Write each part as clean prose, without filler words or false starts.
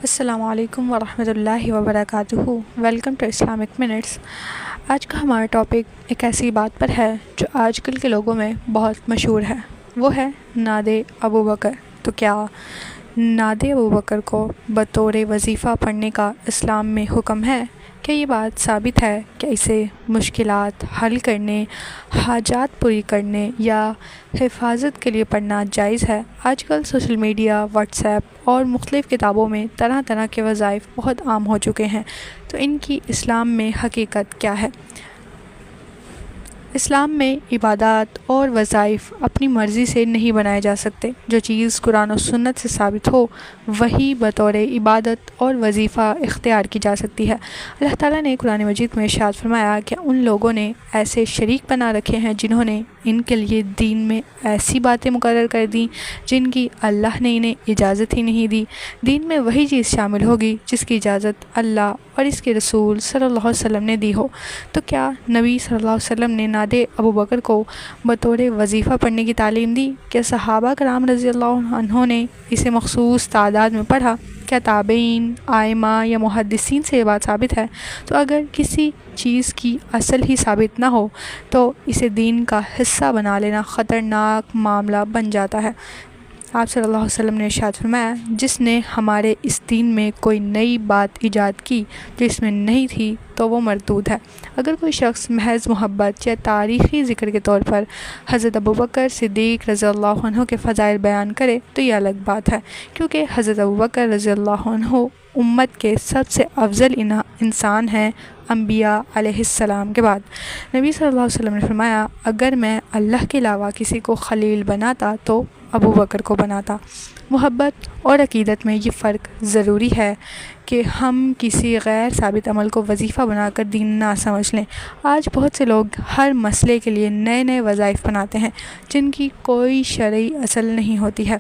السلام علیکم ورحمۃ اللہ وبرکاتہ۔ Welcome to Islamic minutes. آج کا ہمارا ٹاپک ایک ایسی بات پر ہے جو آج کل کے لوگوں میں بہت مشہور ہے، وہ ہے نعت ابوبکر۔ تو کیا نعت ابوبکر کو بطور وظیفہ پڑھنے کا اسلام میں حکم ہے؟ کیا یہ بات ثابت ہے کہ اسے مشکلات حل کرنے، حاجات پوری کرنے یا حفاظت کے لیے پڑھنا جائز ہے؟ آج کل سوشل میڈیا، واٹس ایپ اور مختلف کتابوں میں طرح طرح کے وظائف بہت عام ہو چکے ہیں، تو ان کی اسلام میں حقیقت کیا ہے؟ اسلام میں عبادات اور وظائف اپنی مرضی سے نہیں بنائے جا سکتے۔ جو چیز قرآن و سنت سے ثابت ہو وہی بطور عبادت اور وظیفہ اختیار کی جا سکتی ہے۔ اللہ تعالیٰ نے قرآن مجید میں ارشاد فرمایا کہ ان لوگوں نے ایسے شریک بنا رکھے ہیں جنہوں نے ان کے لیے دین میں ایسی باتیں مقرر کر دیں جن کی اللہ نے انہیں اجازت ہی نہیں دی۔ دین میں وہی چیز شامل ہوگی جس کی اجازت اللہ اور اس کے رسول صلی اللہ علیہ وسلم نے دی ہو۔ تو کیا نبی صلی اللہ علیہ وسلم نے نعت ابوبکر کو بطور وظیفہ پڑھنے کی تعلیم دی؟ کیا صحابہ کرام رضی اللہ عنہ نے اسے مخصوص تعداد میں پڑھا؟ کیا تابعین، ائمہ یا محدثین سے یہ بات ثابت ہے؟ تو اگر کسی چیز کی اصل ہی ثابت نہ ہو تو اسے دین کا حصہ بنا لینا خطرناک معاملہ بن جاتا ہے۔ آپ صلی اللہ علیہ وسلم نے ارشاد فرمایا، جس نے ہمارے اس دین میں کوئی نئی بات ایجاد کی جو اس میں نہیں تھی تو وہ مردود ہے۔ اگر کوئی شخص محض محبت یا تاریخی ذکر کے طور پر حضرت ابوبکر صدیق رضی اللہ عنہ کے فضائل بیان کرے تو یہ الگ بات ہے، کیونکہ حضرت ابوبکر رضی اللہ عنہ امت کے سب سے افضل انسان ہیں انبیاء علیہ السلام کے بعد۔ نبی صلی اللہ علیہ وسلم نے فرمایا، اگر میں اللہ کے علاوہ کسی کو خلیل بناتا تو ابوبکر کو بناتا۔ محبت اور عقیدت میں یہ فرق ضروری ہے کہ ہم کسی غیر ثابت عمل کو وظیفہ بنا کر دین نہ سمجھ لیں۔ آج بہت سے لوگ ہر مسئلے کے لیے نئے نئے وظائف بناتے ہیں جن کی کوئی شرعی اصل نہیں ہوتی ہے،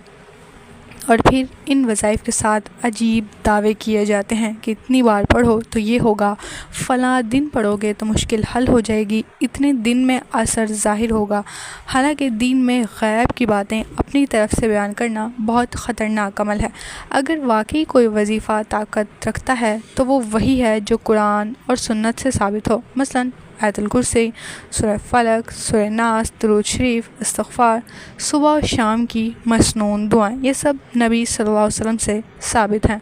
اور پھر ان وظائف کے ساتھ عجیب دعوے کیے جاتے ہیں کہ اتنی بار پڑھو تو یہ ہوگا، فلاں دن پڑھو گے تو مشکل حل ہو جائے گی، اتنے دن میں اثر ظاہر ہوگا۔ حالانکہ دین میں غیب کی باتیں اپنی طرف سے بیان کرنا بہت خطرناک عمل ہے۔ اگر واقعی کوئی وظیفہ طاقت رکھتا ہے تو وہ وہی ہے جو قرآن اور سنت سے ثابت ہو، مثلاً آیت الکرسی، سورہ فلق، سورہ ناس، درود شریف، استغفار، صبح و شام کی مسنون دعائیں، یہ سب نبی صلی اللہ علیہ وسلم سے ثابت ہیں۔